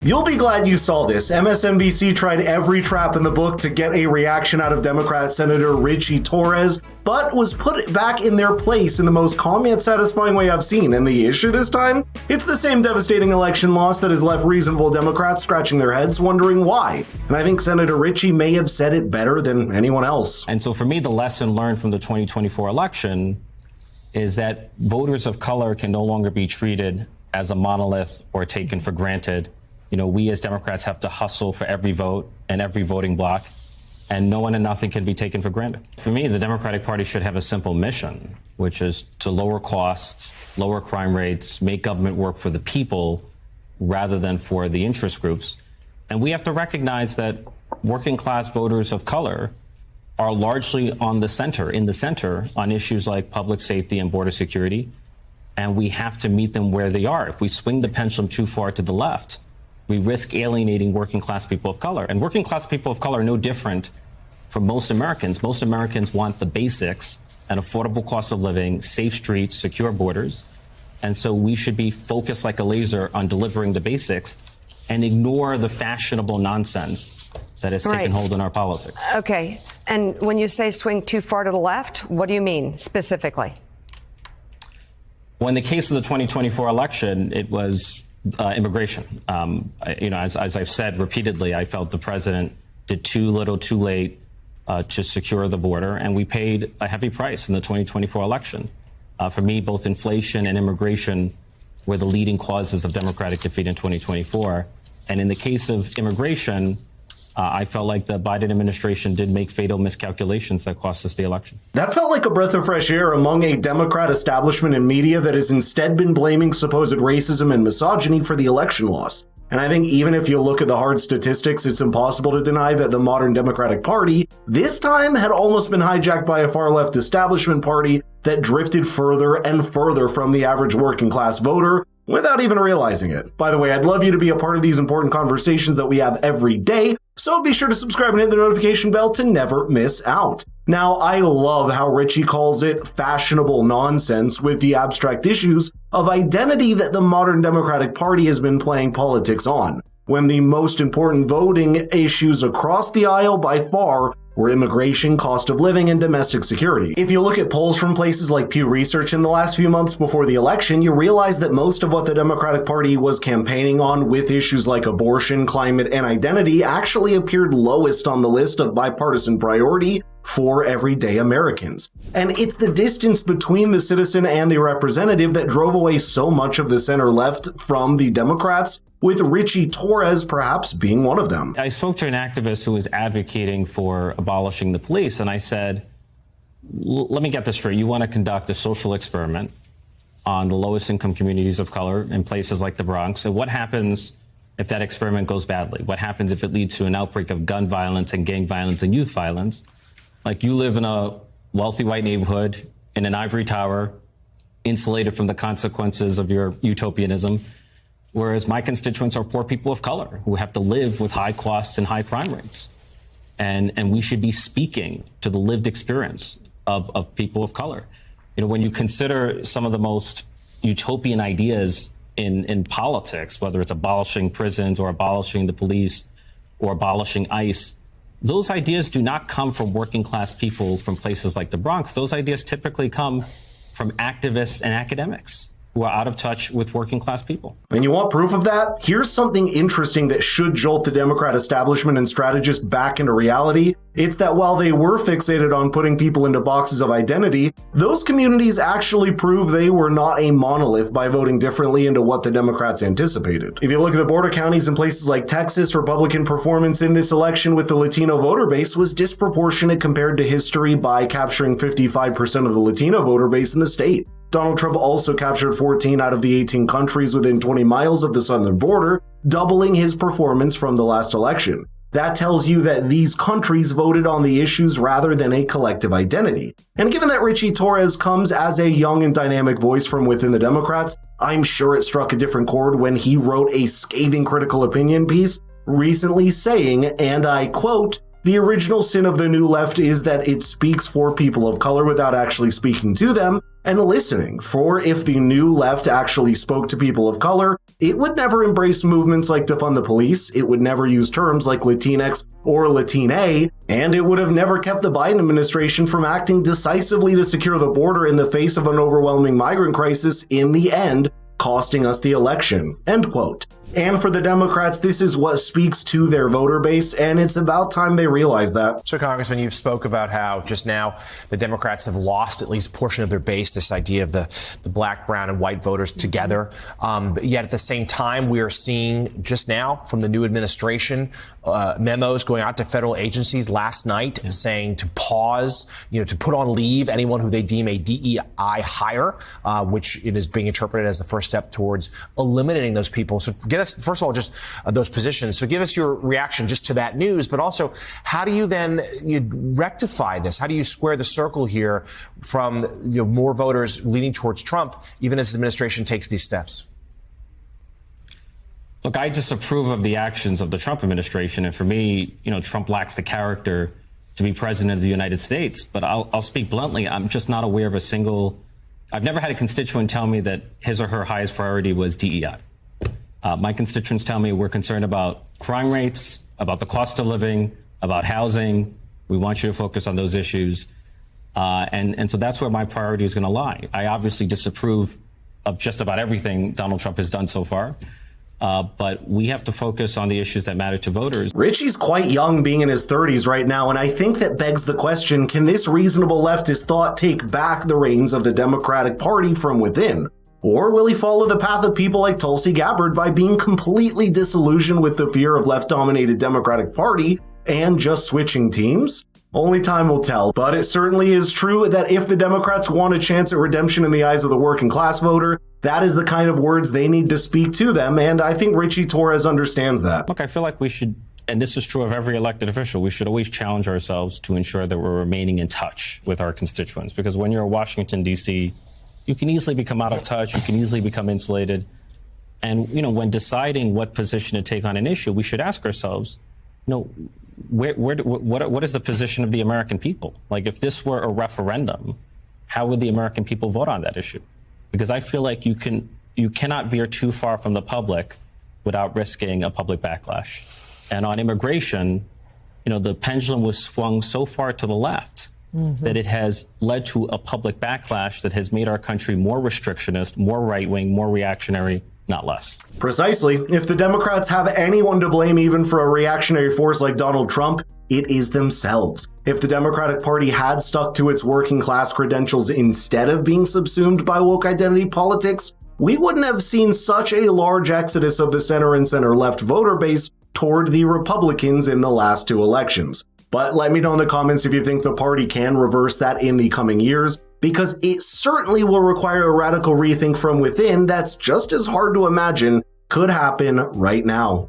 You'll be glad you saw this. MSNBC tried every trap in the book to get a reaction out of Democrat Senator Richie Torres, but was put back in their place in the most calm yet satisfying way I've seen. And the issue this time? It's the same devastating election loss that has left reasonable Democrats scratching their heads wondering why. And I think Senator Richie may have said it better than anyone else. And so for me, the lesson learned from the 2024 election is that voters of color can no longer be treated as a monolith or taken for granted. You know, we as Democrats have to hustle for every vote and every voting block, and no one and nothing can be taken for granted. For me, the Democratic Party should have a simple mission, which is to lower costs, lower crime rates, make government work for the people rather than for the interest groups. And we have to recognize that working class voters of color are largely in the center on issues like public safety and border security. And we have to meet them where they are. If we swing the pendulum too far to the left, we risk alienating working class people of color. And working class people of color are no different from most Americans. Most Americans want the basics, an affordable cost of living, safe streets, secure borders. And so we should be focused like a laser on delivering the basics and ignore the fashionable nonsense that has taken hold in our politics. Okay. And when you say swing too far to the left, what do you mean specifically? Well, in the case of the 2024 election, it was immigration. As I've said repeatedly, I felt the president did too little, too late to secure the border, and we paid a heavy price in the 2024 election. For me, both inflation and immigration were the leading causes of Democratic defeat in 2024. And in the case of immigration, I felt like the Biden administration did make fatal miscalculations that cost us the election. That felt like a breath of fresh air among a Democrat establishment and media that has instead been blaming supposed racism and misogyny for the election loss. And I think even if you look at the hard statistics, it's impossible to deny that the modern Democratic Party this time had almost been hijacked by a far-left establishment party that drifted further and further from the average working class voter without even realizing it. By the way, I'd love you to be a part of these important conversations that we have every day, so be sure to subscribe and hit the notification bell to never miss out. Now, I love how Richie calls it fashionable nonsense with the abstract issues of identity that the modern Democratic Party has been playing politics on, when the most important voting issues across the aisle by far were immigration, cost of living, and domestic security. If you look at polls from places like Pew Research in the last few months before the election, you realize that most of what the Democratic Party was campaigning on with issues like abortion, climate, and identity actually appeared lowest on the list of bipartisan priority for everyday Americans. And it's the distance between the citizen and the representative that drove away so much of the center left from the Democrats, with Richie Torres perhaps being one of them. I spoke to an activist who was advocating for abolishing the police, and I said, let me get this straight. You want to conduct a social experiment on the lowest income communities of color in places like the Bronx. And what happens if that experiment goes badly? What happens if it leads to an outbreak of gun violence and gang violence and youth violence? Like, you live in a wealthy white neighborhood in an ivory tower, insulated from the consequences of your utopianism, whereas my constituents are poor people of color who have to live with high costs and high crime rates. And we should be speaking to the lived experience of people of color. You know, when you consider some of the most utopian ideas in politics, whether it's abolishing prisons or abolishing the police or abolishing ICE, those ideas do not come from working class people from places like the Bronx. Those ideas typically come from activists and academics who are out of touch with working class people. And you want proof of that? Here's something interesting that should jolt the Democrat establishment and strategists back into reality. It's that while they were fixated on putting people into boxes of identity, those communities actually prove they were not a monolith by voting differently into what the Democrats anticipated. If you look at the border counties in places like Texas, Republican performance in this election with the Latino voter base was disproportionate compared to history by capturing 55% of the Latino voter base in the state. Donald Trump also captured 14 out of the 18 countries within 20 miles of the southern border, doubling his performance from the last election. That tells you that these countries voted on the issues rather than a collective identity. And given that Richie Torres comes as a young and dynamic voice from within the Democrats, I'm sure it struck a different chord when he wrote a scathing critical opinion piece recently saying, and I quote, "The original sin of the new left is that it speaks for people of color without actually speaking to them and listening. For if the new left actually spoke to people of color, it would never embrace movements like defund the police, it would never use terms like Latinx or Latina, and it would have never kept the Biden administration from acting decisively to secure the border in the face of an overwhelming migrant crisis, in the end, costing us the election, end quote. And for the Democrats, this is what speaks to their voter base, and it's about time they realize that. So, Congressman, you've spoke about how just now the Democrats have lost at least a portion of their base, this idea of the black, brown, and white voters together. But yet at the same time, we are seeing just now from the new administration memos going out to federal agencies last night saying to pause, to put on leave anyone who they deem a DEI hire, which it is being interpreted as the first step towards eliminating those people. So get us, first of all, just those positions. So give us your reaction just to that news, but also how do you then rectify this? How do you square the circle here from more voters leaning towards Trump, even as his administration takes these steps? Look, I disapprove of the actions of the Trump administration. And for me, Trump lacks the character to be president of the United States. But I'll speak bluntly. I'm just not aware of I've never had a constituent tell me that his or her highest priority was DEI. My constituents tell me we're concerned about crime rates, about the cost of living, about housing. We want you to focus on those issues. And so that's where my priority is going to lie. I obviously disapprove of just about everything Donald Trump has done so far. But we have to focus on the issues that matter to voters. Richie's quite young, being in his 30s right now, and I think that begs the question, can this reasonable leftist thought take back the reins of the Democratic Party from within? Or will he follow the path of people like Tulsi Gabbard by being completely disillusioned with the fear of left-dominated Democratic Party and just switching teams? Only time will tell, but it certainly is true that if the Democrats want a chance at redemption in the eyes of the working class voter, that is the kind of words they need to speak to them, and I think Richie Torres understands that. Look, I feel like we should, and this is true of every elected official, we should always challenge ourselves to ensure that we're remaining in touch with our constituents, because when you're in Washington, D.C., you can easily become out of touch, you can easily become insulated. And, when deciding what position to take on an issue, we should ask ourselves, what is the position of the American people? Like, if this were a referendum, how would the American people vote on that issue? Because I feel like you cannot veer too far from the public without risking a public backlash. And on immigration, the pendulum was swung so far to the left that it has led to a public backlash that has made our country more restrictionist, more right-wing, more reactionary, not less. Precisely. If the Democrats have anyone to blame even for a reactionary force like Donald Trump, it is themselves. If the Democratic Party had stuck to its working class credentials instead of being subsumed by woke identity politics, we wouldn't have seen such a large exodus of the center and center left voter base toward the Republicans in the last two elections. But let me know in the comments if you think the party can reverse that in the coming years, because it certainly will require a radical rethink from within that's just as hard to imagine could happen right now.